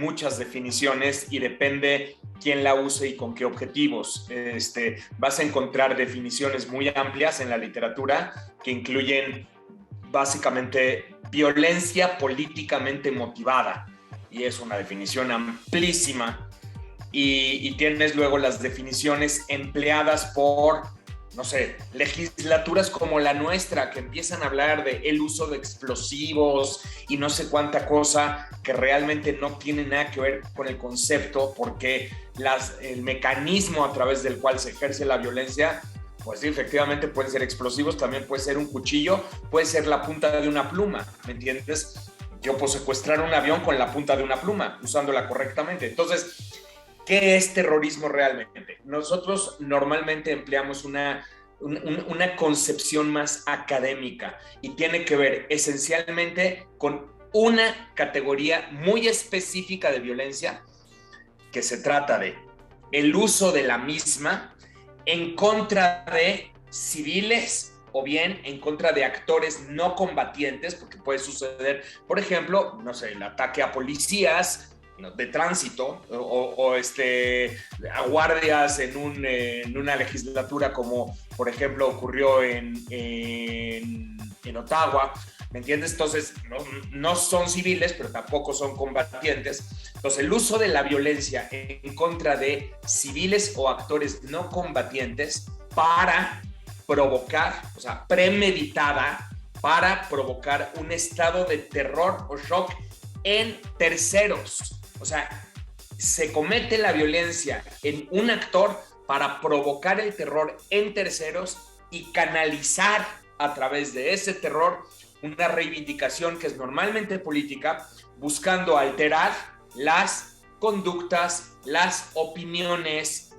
muchas definiciones y depende quién la use y con qué objetivos. Vas a encontrar definiciones muy amplias en la literatura que incluyen básicamente violencia políticamente motivada, y es una definición amplísima. Y tienes luego las definiciones empleadas por, no sé, legislaturas como la nuestra, que empiezan a hablar de el uso de explosivos y no sé cuánta cosa que realmente no tiene nada que ver con el concepto, porque el mecanismo a través del cual se ejerce la violencia, pues sí, efectivamente pueden ser explosivos, también puede ser un cuchillo, puede ser la punta de una pluma, ¿me entiendes? Yo puedo secuestrar un avión con la punta de una pluma, usándola correctamente. Entonces, ¿qué es terrorismo realmente? Nosotros normalmente empleamos una concepción más académica y tiene que ver esencialmente con una categoría muy específica de violencia, que se trata de el uso de la misma en contra de civiles o bien en contra de actores no combatientes, porque puede suceder, por ejemplo, no sé, el ataque a policías de tránsito o a guardias en una legislatura, como por ejemplo ocurrió en Ottawa, ¿me entiendes? Entonces no son civiles, pero tampoco son combatientes. Entonces el uso de la violencia en contra de civiles o actores no combatientes para provocar, o sea, premeditada, para provocar un estado de terror o shock en terceros. O sea, se comete la violencia en un actor para provocar el terror en terceros y canalizar a través de ese terror una reivindicación que es normalmente política, buscando alterar las conductas, las opiniones,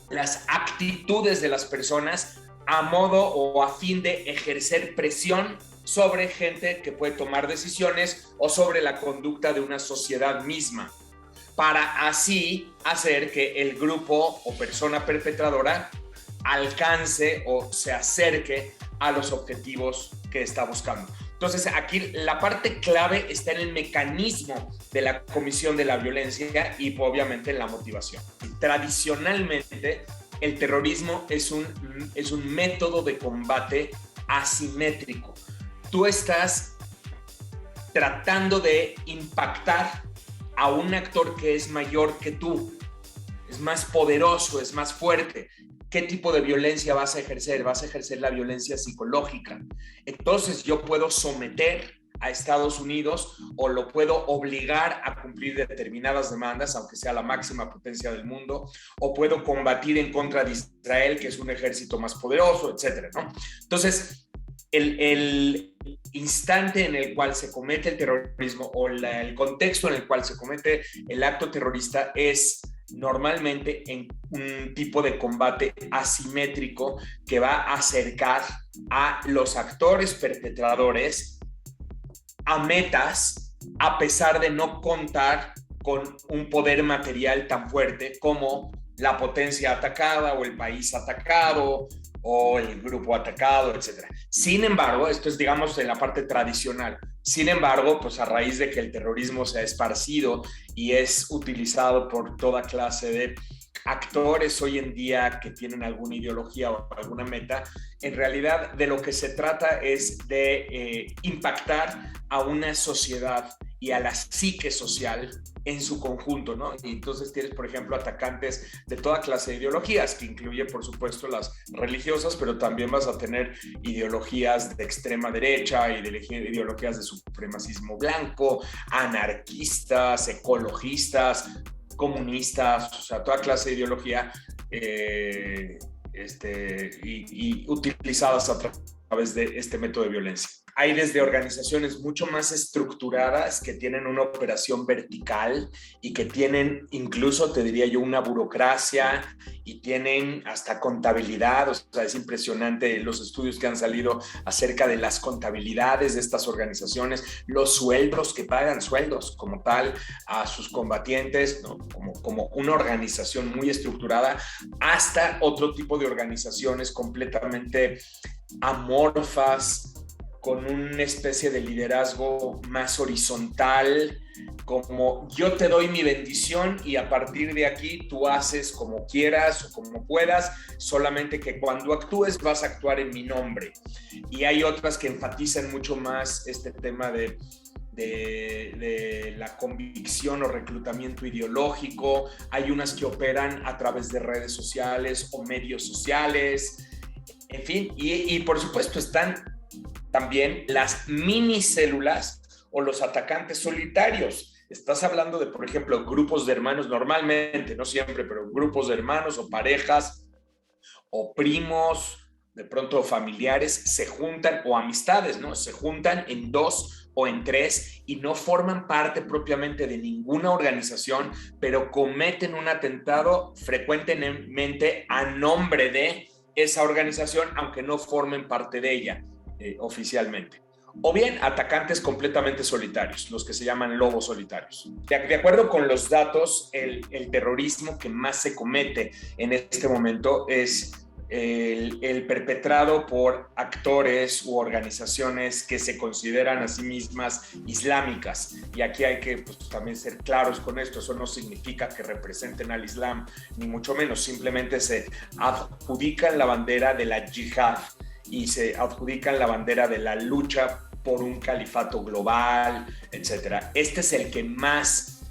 las actitudes de las personas a modo o a fin de ejercer presión sobre gente que puede tomar decisiones o sobre la conducta de una sociedad misma, para así hacer que el grupo o persona perpetradora alcance o se acerque a los objetivos que está buscando. Entonces, aquí la parte clave está en el mecanismo de la comisión de la violencia y obviamente en la motivación. Tradicionalmente, el terrorismo es un método de combate asimétrico. Tú estás tratando de impactar a un actor que es mayor que tú, es más poderoso, es más fuerte. ¿Qué tipo de violencia vas a ejercer? Vas a ejercer la violencia psicológica. Entonces yo puedo someter a Estados Unidos o lo puedo obligar a cumplir determinadas demandas, aunque sea la máxima potencia del mundo, o puedo combatir en contra de Israel, que es un ejército más poderoso, etcétera, ¿no? Entonces, el instante en el cual se comete el terrorismo o el contexto en el cual se comete el acto terrorista es normalmente en un tipo de combate asimétrico que va a acercar a los actores perpetradores a metas, a pesar de no contar con un poder material tan fuerte como la potencia atacada o el país atacado o el grupo atacado, etc. Sin embargo, esto es, digamos, en la parte tradicional. Sin embargo, pues a raíz de que el terrorismo se ha esparcido y es utilizado por toda clase de actores hoy en día que tienen alguna ideología o alguna meta, en realidad de lo que se trata es de impactar a una sociedad y a la psique social en su conjunto, ¿no? Y entonces tienes, por ejemplo, atacantes de toda clase de ideologías, que incluye, por supuesto, las religiosas, pero también vas a tener ideologías de extrema derecha, ideologías de supremacismo blanco, anarquistas, ecologistas, comunistas, o sea, toda clase de ideología y utilizadas a través de este método de violencia. Hay desde organizaciones mucho más estructuradas que tienen una operación vertical y que tienen incluso, te diría yo, una burocracia y tienen hasta contabilidad. O sea, es impresionante los estudios que han salido acerca de las contabilidades de estas organizaciones, los sueldos que pagan, sueldos como tal a sus combatientes, ¿no? como una organización muy estructurada, hasta otro tipo de organizaciones completamente amorfas, con una especie de liderazgo más horizontal, como yo te doy mi bendición y a partir de aquí tú haces como quieras o como puedas, solamente que cuando actúes vas a actuar en mi nombre. Y hay otras que enfatizan mucho más este tema de la convicción o reclutamiento ideológico. Hay unas que operan a través de redes sociales o medios sociales, en fin, y por supuesto están también las minicélulas o los atacantes solitarios. Estás hablando de, por ejemplo, grupos de hermanos, normalmente, no siempre, pero grupos de hermanos o parejas o primos, de pronto familiares, se juntan, o amistades, ¿no? Se juntan en 2 o en 3 y no forman parte propiamente de ninguna organización, pero cometen un atentado frecuentemente a nombre de esa organización, aunque no formen parte de ella oficialmente. O bien atacantes completamente solitarios, los que se llaman lobos solitarios. De acuerdo con los datos, el terrorismo que más se comete en este momento es el perpetrado por actores u organizaciones que se consideran a sí mismas islámicas. Y aquí hay que también ser claros con esto. Eso no significa que representen al Islam, ni mucho menos. Simplemente se adjudican la bandera de la yihad y se adjudican la bandera de la lucha por un califato global, etc. Este es el que más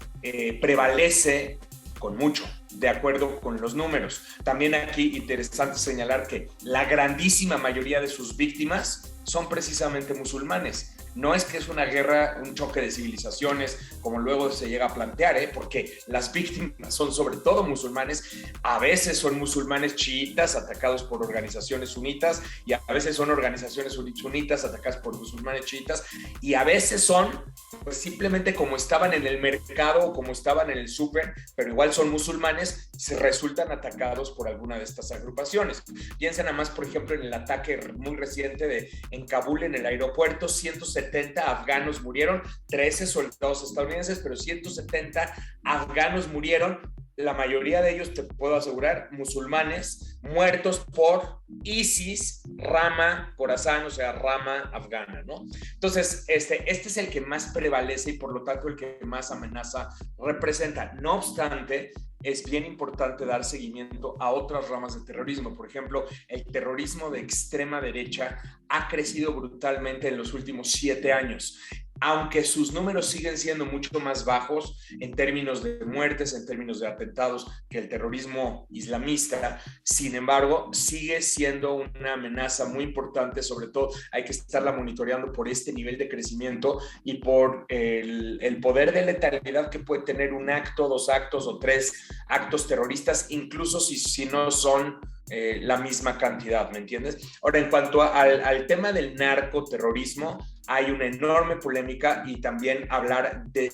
prevalece con mucho, de acuerdo con los números. También aquí interesante señalar que la grandísima mayoría de sus víctimas son precisamente musulmanes. No es que es una guerra, un choque de civilizaciones, como luego se llega a plantear, porque las víctimas son sobre todo musulmanes. A veces son musulmanes chiitas atacados por organizaciones sunitas, y a veces son organizaciones sunitas atacadas por musulmanes chiitas, y a veces son pues simplemente como estaban en el mercado o como estaban en el súper, pero igual son musulmanes, se resultan atacados por alguna de estas agrupaciones. Piensen nada más, por ejemplo, en el ataque muy reciente en Kabul, en el aeropuerto. 170 afganos murieron, 13 soldados estadounidenses, pero 170 afganos murieron, la mayoría de ellos, te puedo asegurar, musulmanes, muertos por ISIS, rama Khorasan, o sea, rama afgana, ¿no? Entonces, este es el que más prevalece y por lo tanto el que más amenaza representa. No obstante, es bien importante dar seguimiento a otras ramas de terrorismo. Por ejemplo, el terrorismo de extrema derecha ha crecido brutalmente en los últimos 7 años. Aunque sus números siguen siendo mucho más bajos en términos de muertes, en términos de atentados, que el terrorismo islamista, sin embargo, sigue siendo una amenaza muy importante. Sobre todo, hay que estarla monitoreando por este nivel de crecimiento y por el poder de letalidad que puede tener un acto, 2 actos o 3 actos terroristas, incluso si no son la misma cantidad, ¿me entiendes? Ahora, en cuanto al tema del narcoterrorismo, hay una enorme polémica, y también hablar de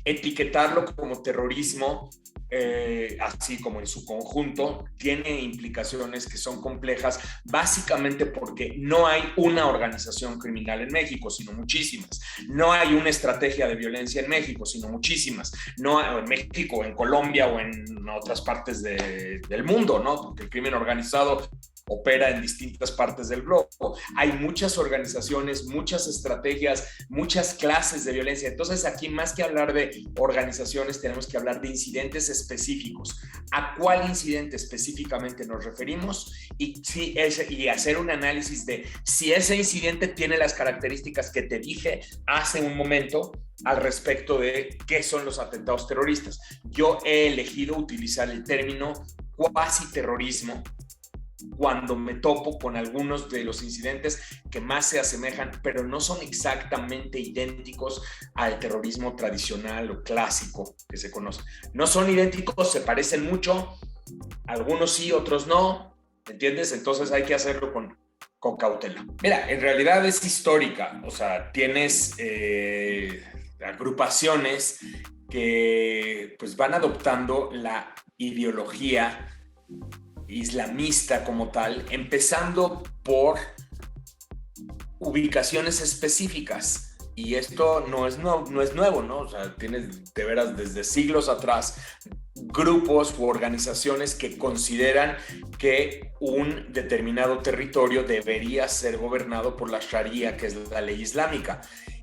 etiquetarlo como terrorismo, así como en su conjunto, tiene implicaciones que son complejas, básicamente porque no hay una organización criminal en México, sino muchísimas. No hay una estrategia de violencia en México, sino muchísimas. No en México, en Colombia o en otras partes del mundo, ¿no? Porque el crimen organizado opera en distintas partes del globo. Hay muchas organizaciones, muchas estrategias, muchas clases de violencia. Entonces, aquí, más que hablar de organizaciones, tenemos que hablar de incidentes específicos. ¿A cuál incidente específicamente nos referimos? Y hacer un análisis de si ese incidente tiene las características que te dije hace un momento al respecto de qué son los atentados terroristas. Yo he elegido utilizar el término cuasi terrorismo cuando me topo con algunos de los incidentes que más se asemejan, pero no son exactamente idénticos al terrorismo tradicional o clásico que se conoce. No son idénticos, se parecen mucho, algunos sí, otros no, ¿entiendes? Entonces hay que hacerlo con cautela. Mira, en realidad es histórica, o sea, tienes agrupaciones que pues van adoptando la ideología islamista como tal, empezando por ubicaciones específicas. Y esto no es nuevo, ¿no? O sea, tienes de veras desde siglos atrás grupos u organizaciones que consideran que un determinado territorio debería ser gobernado por la Sharia, que es la ley islámica.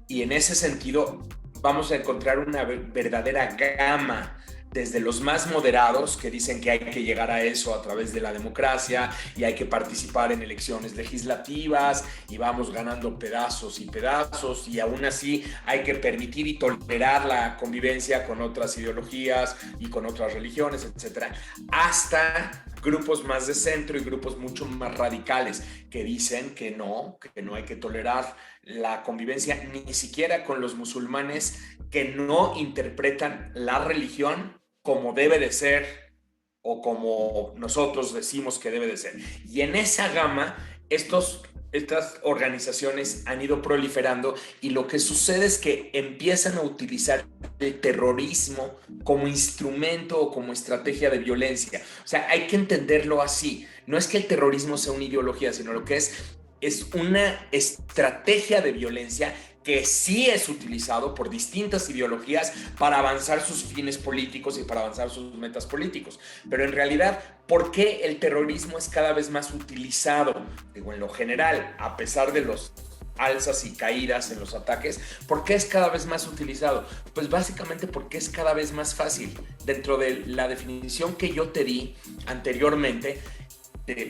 Y en ese sentido vamos a encontrar una verdadera gama, desde los más moderados, que dicen que hay que llegar a eso a través de la democracia y hay que participar en elecciones legislativas y vamos ganando pedazos y pedazos, y aún así hay que permitir y tolerar la convivencia con otras ideologías y con otras religiones, etcétera, hasta grupos más de centro y grupos mucho más radicales que dicen que no hay que tolerar la convivencia ni siquiera con los musulmanes que no interpretan la religión como debe de ser o como nosotros decimos que debe de ser. Y en esa gama, estas organizaciones han ido proliferando, y lo que sucede es que empiezan a utilizar el terrorismo como instrumento o como estrategia de violencia. O sea, hay que entenderlo así. No es que el terrorismo sea una ideología, sino lo que es una estrategia de violencia que sí es utilizado por distintas ideologías para avanzar sus fines políticos y para avanzar sus metas políticos. Pero en realidad, ¿por qué el terrorismo es cada vez más utilizado? Digo, en lo general, a pesar de los alzas y caídas en los ataques, ¿por qué es cada vez más utilizado? Pues básicamente porque es cada vez más fácil. Dentro de la definición que yo te di anteriormente,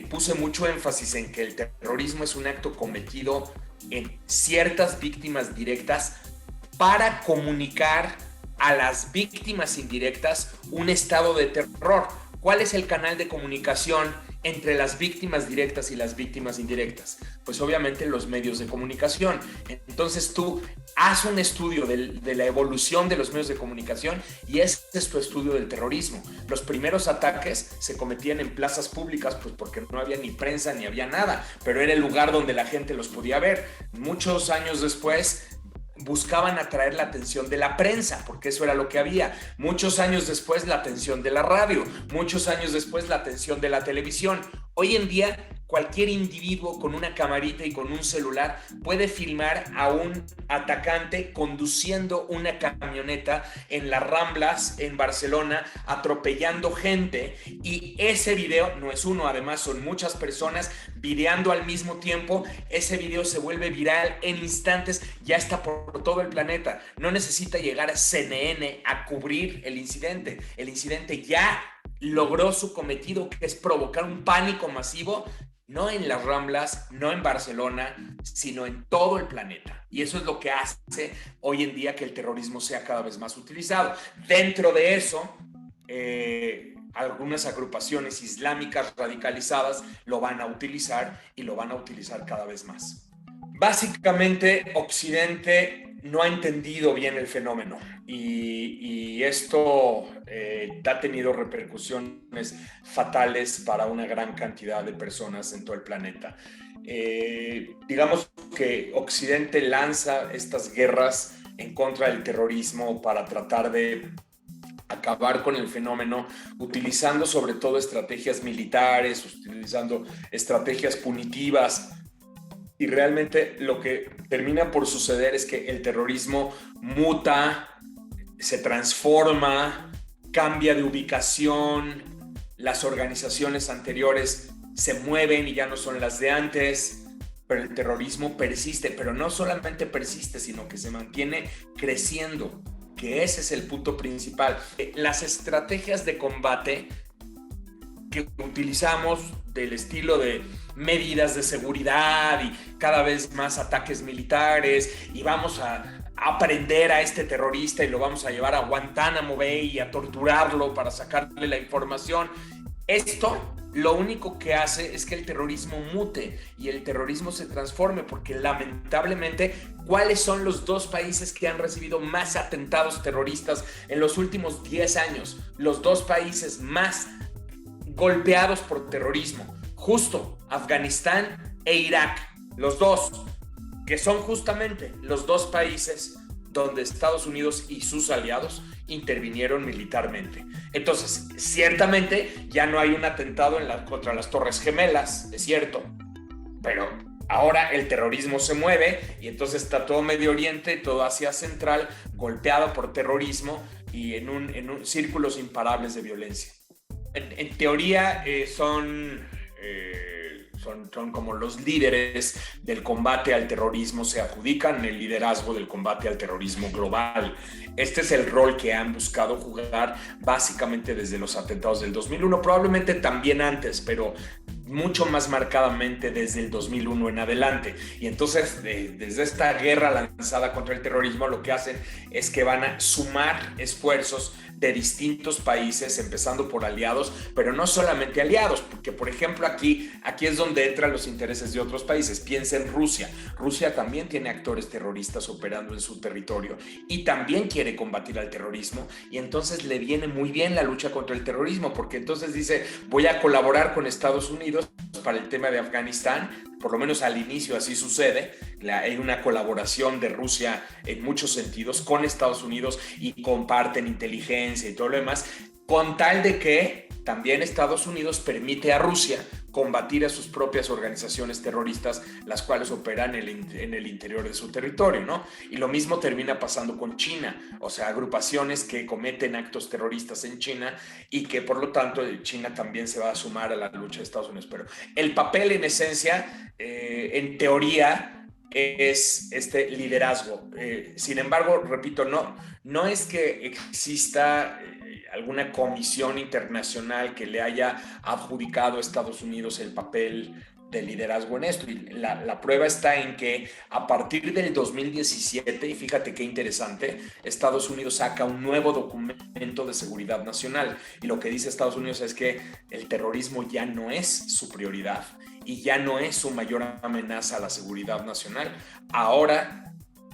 puse mucho énfasis en que el terrorismo es un acto cometido en ciertas víctimas directas para comunicar a las víctimas indirectas un estado de terror. ¿Cuál es el canal de comunicación entre las víctimas directas y las víctimas indirectas? Pues obviamente los medios de comunicación. Entonces tú haz un estudio de la evolución de los medios de comunicación y este es tu estudio del terrorismo. Los primeros ataques se cometían en plazas públicas, pues porque no había ni prensa ni había nada, pero era el lugar donde la gente los podía ver. Muchos años después buscaban atraer la atención de la prensa, porque eso era lo que había. Muchos años después, la atención de la radio. Muchos años después, la atención de la televisión. Hoy en día, cualquier individuo con una camarita y con un celular puede filmar a un atacante conduciendo una camioneta en las Ramblas, en Barcelona, atropellando gente, y ese video no es uno, además son muchas personas videando al mismo tiempo. Ese video se vuelve viral en instantes, ya está por todo el planeta. No necesita llegar a CNN a cubrir el incidente. El incidente ya logró su cometido, que es provocar un pánico masivo, no en las Ramblas, no en Barcelona, sino en todo el planeta. Y eso es lo que hace hoy en día que el terrorismo sea cada vez más utilizado. Dentro de eso, algunas agrupaciones islámicas radicalizadas lo van a utilizar, y lo van a utilizar cada vez más. Básicamente, Occidente no ha entendido bien el fenómeno, y esto ha tenido repercusiones fatales para una gran cantidad de personas en todo el planeta. Digamos que Occidente lanza estas guerras en contra del terrorismo para tratar de acabar con el fenómeno, utilizando sobre todo estrategias militares, utilizando estrategias punitivas. Y realmente lo que termina por suceder es que el terrorismo muta, se transforma, cambia de ubicación, las organizaciones anteriores se mueven y ya no son las de antes, pero el terrorismo persiste, pero no solamente persiste, sino que se mantiene creciendo, que ese es el punto principal. Las estrategias de combate que utilizamos, del estilo de medidas de seguridad y cada vez más ataques militares, y vamos a aprender a este terrorista y lo vamos a llevar a Guantánamo Bay y a torturarlo para sacarle la información. Esto lo único que hace es que el terrorismo mute y el terrorismo se transforme, porque lamentablemente, ¿cuáles son los dos países que han recibido más atentados terroristas en los últimos 10 años? Los dos países más golpeados por terrorismo, justo Afganistán e Irak, los dos, que son justamente los dos países donde Estados Unidos y sus aliados intervinieron militarmente. Entonces, ciertamente ya no hay un atentado contra las Torres Gemelas, es cierto, pero ahora el terrorismo se mueve y entonces está todo Medio Oriente, todo Asia Central golpeado por terrorismo y en círculos imparables de violencia. En teoría son son como los líderes del combate al terrorismo, se adjudican el liderazgo del combate al terrorismo global. Este es el rol que han buscado jugar básicamente desde los atentados del 2001, probablemente también antes, pero mucho más marcadamente desde el 2001 en adelante. Y entonces, desde esta guerra lanzada contra el terrorismo, lo que hacen es que van a sumar esfuerzos de distintos países, empezando por aliados, pero no solamente aliados, porque por ejemplo aquí es donde entran los intereses de otros países. Piensa en Rusia. Rusia también tiene actores terroristas operando en su territorio y también quiere combatir al terrorismo, y entonces le viene muy bien la lucha contra el terrorismo, porque entonces dice, voy a colaborar con Estados Unidos para el tema de Afganistán. Por lo menos al inicio así sucede. Hay una colaboración de Rusia en muchos sentidos con Estados Unidos y comparten inteligencia y todo lo demás, con tal de que también Estados Unidos permite a Rusia combatir a sus propias organizaciones terroristas, las cuales operan en el interior de su territorio, ¿no? Y lo mismo termina pasando con China, o sea, agrupaciones que cometen actos terroristas en China y que por lo tanto China también se va a sumar a la lucha de Estados Unidos. Pero el papel en esencia, en teoría, es este liderazgo. Sin embargo, repito, no es que exista alguna comisión internacional que le haya adjudicado a Estados Unidos el papel de liderazgo en esto. Y la prueba está en que a partir del 2017, y fíjate qué interesante, Estados Unidos saca un nuevo documento de seguridad nacional, y lo que dice Estados Unidos es que el terrorismo ya no es su prioridad y ya no es su mayor amenaza a la seguridad nacional. Ahora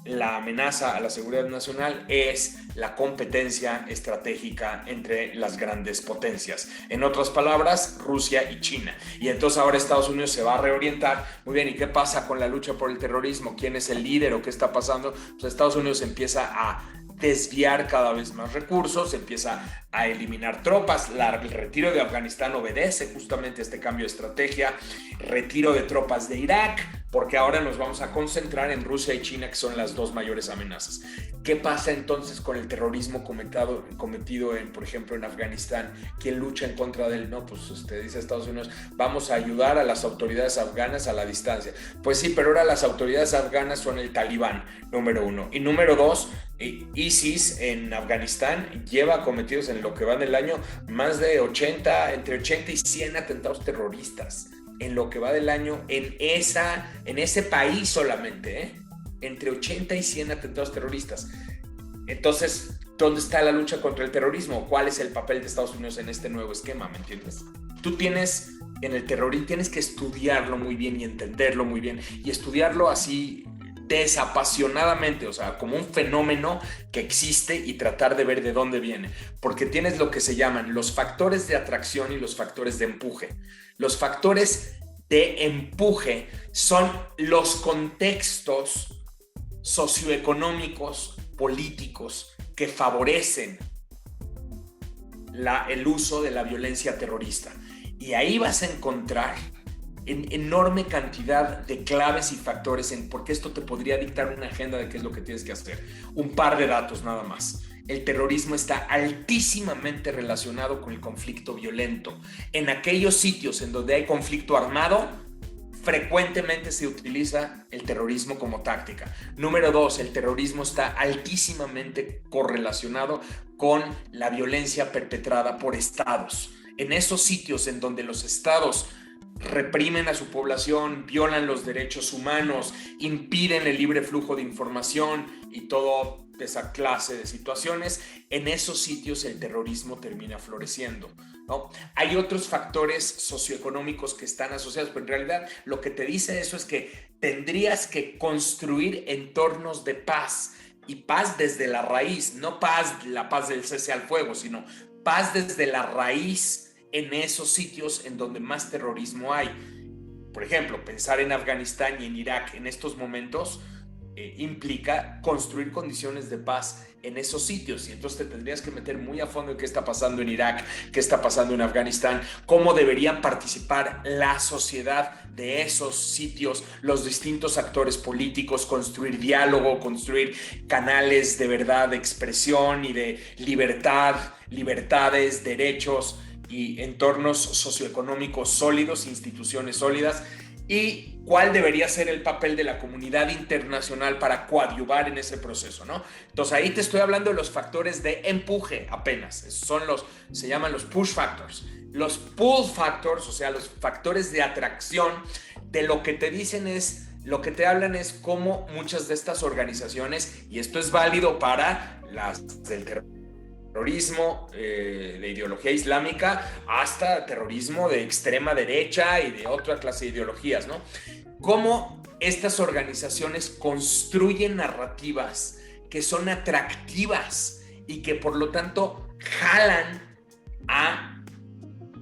la amenaza a la seguridad nacional es la competencia estratégica entre las grandes potencias. En otras palabras, Rusia y China. Y entonces ahora Estados Unidos se va a reorientar. Muy bien, ¿y qué pasa con la lucha por el terrorismo? ¿Quién es el líder o qué está pasando? Pues Estados Unidos empieza a desviar cada vez más recursos, empieza a eliminar tropas. El retiro de Afganistán obedece justamente a este cambio de estrategia. Retiro de tropas de Irak, porque ahora nos vamos a concentrar en Rusia y China, que son las dos mayores amenazas. ¿Qué pasa entonces con el terrorismo cometido por ejemplo, en Afganistán? ¿Quién lucha en contra de él? No, pues dice Estados Unidos, vamos a ayudar a las autoridades afganas a la distancia. Pues sí, pero ahora las autoridades afganas son el Talibán, número uno. Y número dos, ISIS en Afganistán lleva cometidos en lo que va del año más de entre 80 y 100 atentados terroristas. En lo que va del año, en ese país solamente, entre 80 y 100 atentados terroristas. Entonces, ¿dónde está la lucha contra el terrorismo? ¿Cuál es el papel de Estados Unidos en este nuevo esquema? ¿Me entiendes? Tú tienes en el terrorismo, tienes que estudiarlo muy bien y entenderlo muy bien, y estudiarlo así desapasionadamente, o sea, como un fenómeno que existe, y tratar de ver de dónde viene, porque tienes lo que se llaman los factores de atracción y los factores de empuje. Los factores de empuje son los contextos socioeconómicos, políticos, que favorecen el uso de la violencia terrorista, y ahí vas a encontrar enorme cantidad de claves y factores porque esto te podría dictar una agenda de qué es lo que tienes que hacer. Un par de datos nada más. El terrorismo está altísimamente relacionado con el conflicto violento. En aquellos sitios en donde hay conflicto armado, frecuentemente se utiliza el terrorismo como táctica. Número dos, el terrorismo está altísimamente correlacionado con la violencia perpetrada por estados. En esos sitios en donde los estados reprimen a su población, violan los derechos humanos, impiden el libre flujo de información y toda esa clase de situaciones, en esos sitios el terrorismo termina floreciendo, ¿no? Hay otros factores socioeconómicos que están asociados, pero en realidad lo que te dice eso es que tendrías que construir entornos de paz, y paz desde la raíz, no la paz del cese al fuego, sino paz desde la raíz en esos sitios en donde más terrorismo hay. Por ejemplo, pensar en Afganistán y en Irak en estos momentos implica construir condiciones de paz en esos sitios, y entonces te tendrías que meter muy a fondo en qué está pasando en Irak, qué está pasando en Afganistán, cómo deberían participar la sociedad de esos sitios, los distintos actores políticos, construir diálogo, construir canales de verdad, de expresión y de libertades, derechos, y entornos socioeconómicos sólidos, instituciones sólidas, y cuál debería ser el papel de la comunidad internacional para coadyuvar en ese proceso, ¿no? Entonces ahí te estoy hablando de los factores de empuje apenas, se llaman los push factors. Los pull factors, o sea, los factores de atracción, de lo que te dicen es, lo que te hablan es cómo muchas de estas organizaciones, y esto es válido para las del terrorismo de ideología islámica hasta terrorismo de extrema derecha y de otra clase de ideologías, ¿no? Cómo estas organizaciones construyen narrativas que son atractivas y que por lo tanto jalan a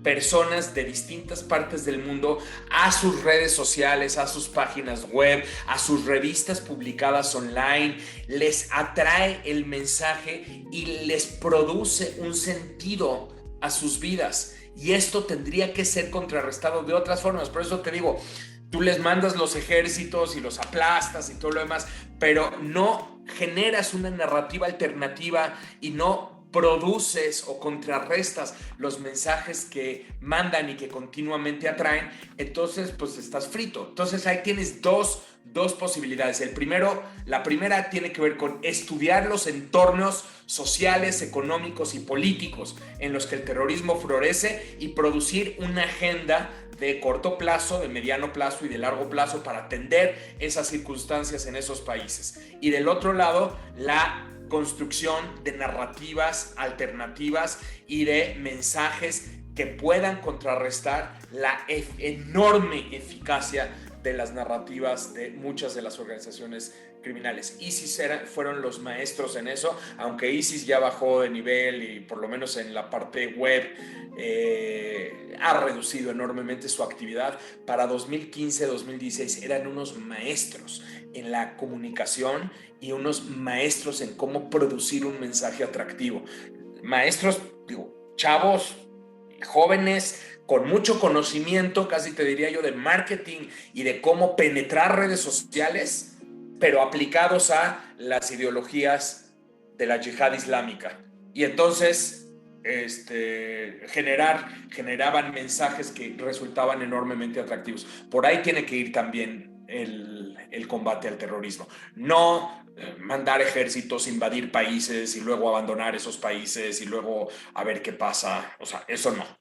personas de distintas partes del mundo a sus redes sociales, a sus páginas web, a sus revistas publicadas online, les atrae el mensaje y les produce un sentido a sus vidas. Y esto tendría que ser contrarrestado de otras formas. Por eso te digo, tú les mandas los ejércitos y los aplastas y todo lo demás, pero no generas una narrativa alternativa y no produces o contrarrestas los mensajes que mandan y que continuamente atraen, entonces pues estás frito. Entonces ahí tienes dos posibilidades. La primera tiene que ver con estudiar los entornos sociales, económicos y políticos en los que el terrorismo florece y producir una agenda de corto plazo, de mediano plazo y de largo plazo para atender esas circunstancias en esos países. Y del otro lado, la construcción de narrativas alternativas y de mensajes que puedan contrarrestar la enorme eficacia de las narrativas de muchas de las organizaciones criminales. ISIS fueron los maestros en eso, aunque ISIS ya bajó de nivel y por lo menos en la parte web ha reducido enormemente su actividad. Para 2015-2016 eran unos maestros en la comunicación y unos maestros en cómo producir un mensaje atractivo. Maestros, digo, chavos, jóvenes, con mucho conocimiento, casi te diría yo, de marketing y de cómo penetrar redes sociales, pero aplicados a las ideologías de la yihad islámica. Y entonces generaban mensajes que resultaban enormemente atractivos. Por ahí tiene que ir también el combate al terrorismo. No mandar ejércitos, invadir países y luego abandonar esos países y luego a ver qué pasa. O sea, eso no.